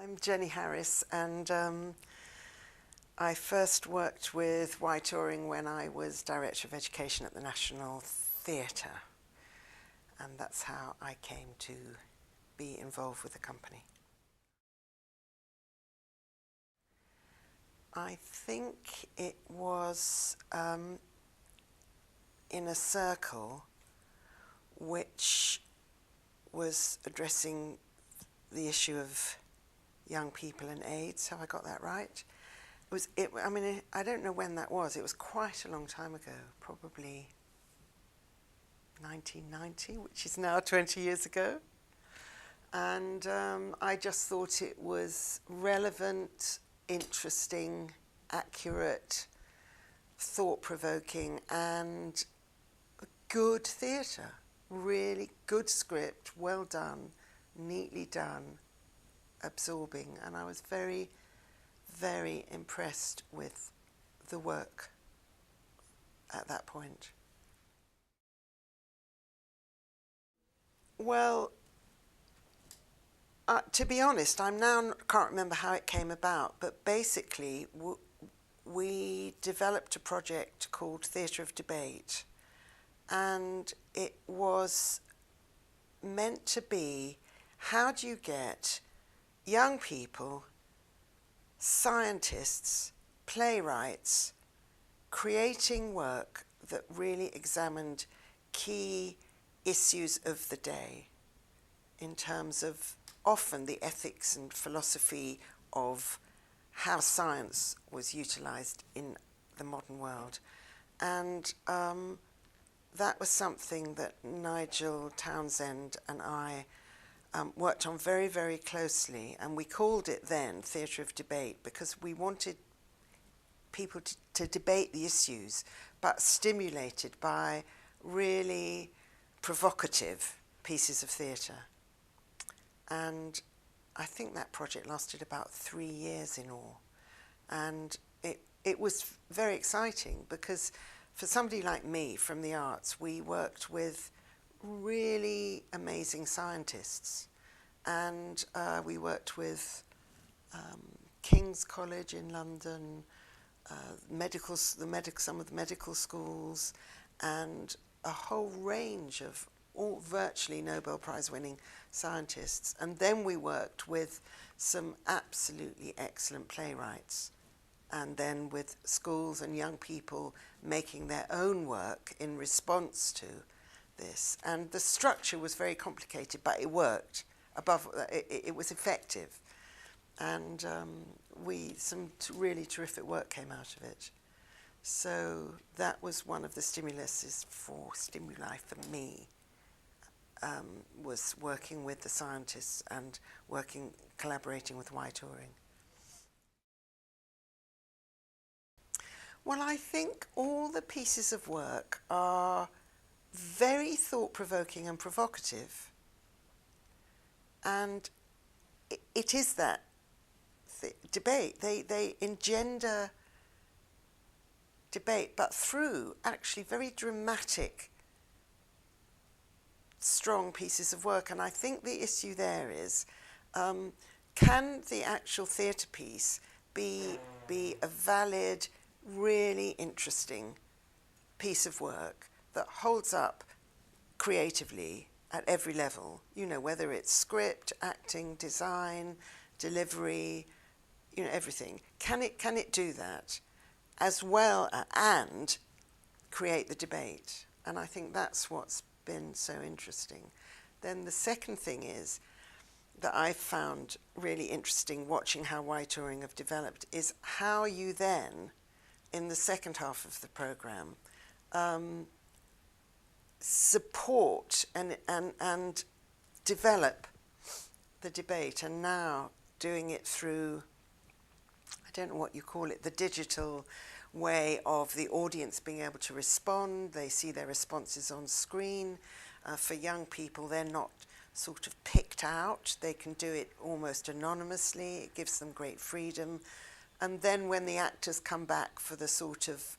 I'm Jenny Harris, and I first worked with Touring when I was Director of Education at the National Theatre, and that's how I came to be involved with the company. I think it was in a circle which was addressing the issue of young people and AIDS. Have I got that right? I don't know when that was. It was quite a long time ago, probably 1990, which is now 20 years ago. And I just thought it was relevant, interesting, accurate, thought-provoking, and good theatre. Really good script, well done, neatly done, absorbing, and I was very, very impressed with the work at that point. Well, to be honest, can't remember how it came about, but basically we developed a project called Theatre of Debate, and it was meant to be, how do you get young people, scientists, playwrights, creating work that really examined key issues of the day in terms of often the ethics and philosophy of how science was utilised in the modern world. And that was something that Nigel Townsend and I worked on very, very closely, and we called it then Theatre of Debate because we wanted people to debate the issues, but stimulated by really provocative pieces of theatre. And I think that project lasted about 3 years in all. And it was very exciting because for somebody like me from the arts, we worked with really amazing scientists, and we worked with King's College in London, some of the medical schools, and a whole range of all virtually Nobel Prize winning scientists. And then we worked with some absolutely excellent playwrights, and then with schools and young people making their own work in response to this. And the structure was very complicated, but it worked. It was effective, and some really terrific work came out of it. So that was one of the stimuli for me, was working with the scientists and collaborating with Touring. Well, I think all the pieces of work are very thought-provoking and provocative. And it is that debate. They engender debate, but through actually very dramatic, strong pieces of work. And I think the issue there is, can the actual theatre piece be a valid, really interesting piece of work that holds up creatively at every level, whether it's script, acting, design, delivery, everything. Can it do that as well and create the debate? And I think that's what's been so interesting. Then the second thing is that I found really interesting watching how Touring have developed is how you then, in the second half of the programme, support and develop the debate, and now doing it through, I don't know what you call it, the digital way of the audience being able to respond. They see their responses on screen. For young people, they're not sort of picked out. They can do it almost anonymously. It gives them great freedom. And then when the actors come back for the sort of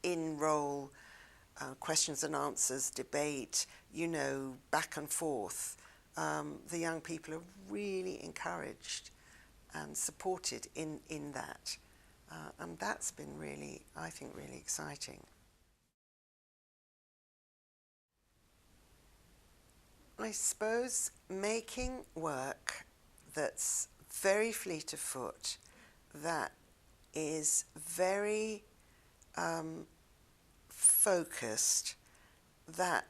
in-role questions and answers, debate, back and forth, the young people are really encouraged and supported in that. And that's been really, I think, really exciting. I suppose making work that's very fleet of foot, that is very focused, that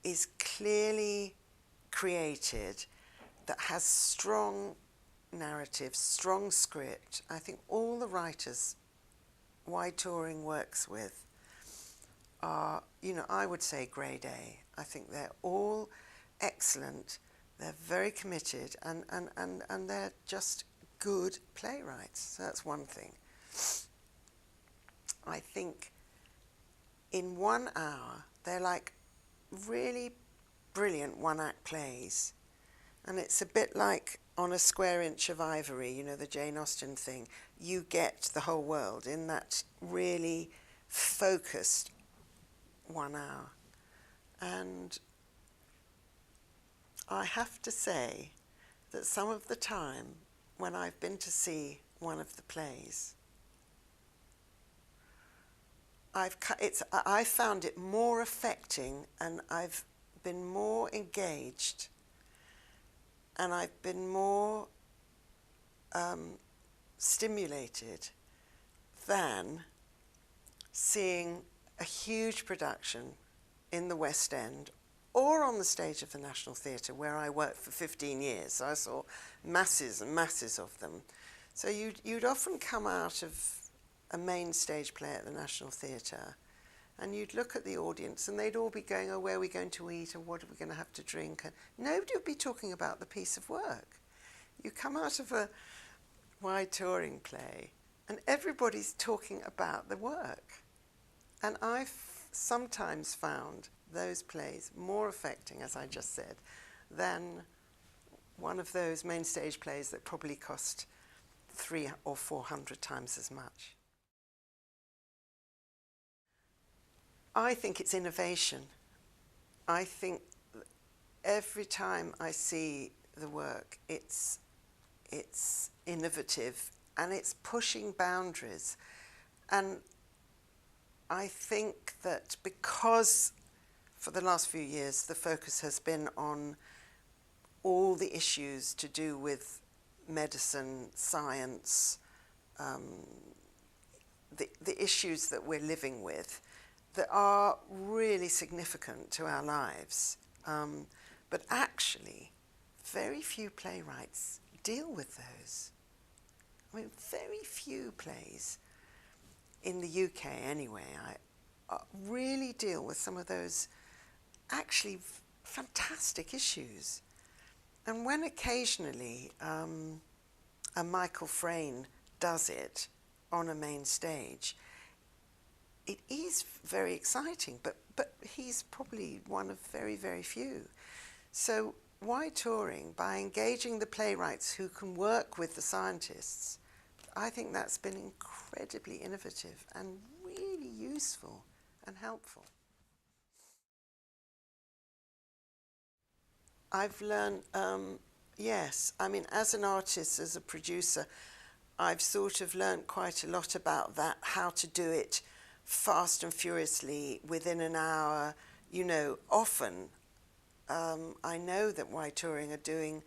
is clearly created, that has strong narrative, strong script. I think all the writers Wide Touring works with are, I would say grade A. I think they're all excellent, they're very committed, and they're just good playwrights. So that's one thing. I think in 1 hour, they're like really brilliant one-act plays. And it's a bit like On a Square Inch of Ivory, the Jane Austen thing. You get the whole world in that really focused 1 hour. And I have to say that some of the time when I've been to see one of the plays, I found it more affecting, and I've been more engaged, and I've been more stimulated than seeing a huge production in the West End or on the stage of the National Theatre, where I worked for 15 years. So I saw masses and masses of them. So you'd often come out of a main stage play at the National Theatre, and you'd look at the audience and they'd all be going, oh, where are we going to eat, or what are we going to have to drink? And nobody would be talking about the piece of work. You come out of a Wide Touring play and everybody's talking about the work. And I've sometimes found those plays more affecting, as I just said, than one of those main stage plays that probably cost 300 or 400 times as much. I think it's innovation. I think every time I see the work, it's innovative and it's pushing boundaries. And I think that because for the last few years the focus has been on all the issues to do with medicine, science, the issues that we're living with that are really significant to our lives. But actually, very few playwrights deal with those. I mean, very few plays in the UK anyway, really deal with some of those actually fantastic issues. And when occasionally a Michael Frayn does it on a main stage, it is very exciting, but he's probably one of very, very few. So Wide Touring, by engaging the playwrights who can work with the scientists, I think that's been incredibly innovative and really useful and helpful. I've learned, yes, I mean, as an artist, as a producer, I've sort of learned quite a lot about that, how to do it fast and furiously within an hour. Often I know that Wide Touring are doing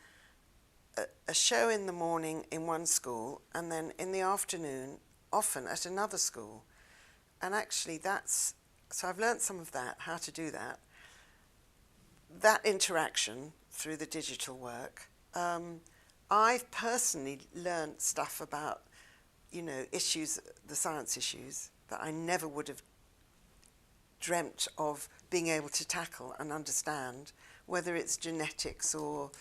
a show in the morning in one school and then in the afternoon often at another school. And actually so I've learnt some of that, how to do that interaction through the digital work. I've personally learnt stuff about, issues, the science issues, that I never would have dreamt of being able to tackle and understand, whether it's genetics or,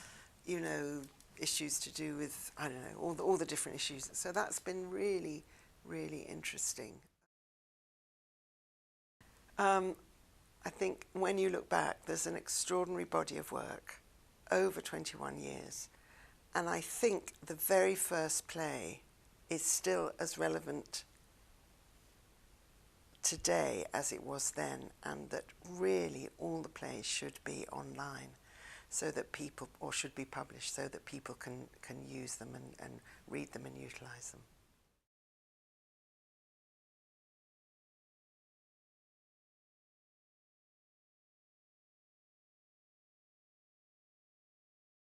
issues to do with, I don't know, all the different issues. So that's been really, really interesting. I think when you look back, there's an extraordinary body of work over 21 years. And I think the very first play is still as relevant today as it was then, and that really all the plays should be online. so that people, or should be published so that people can use them and read them and utilise them.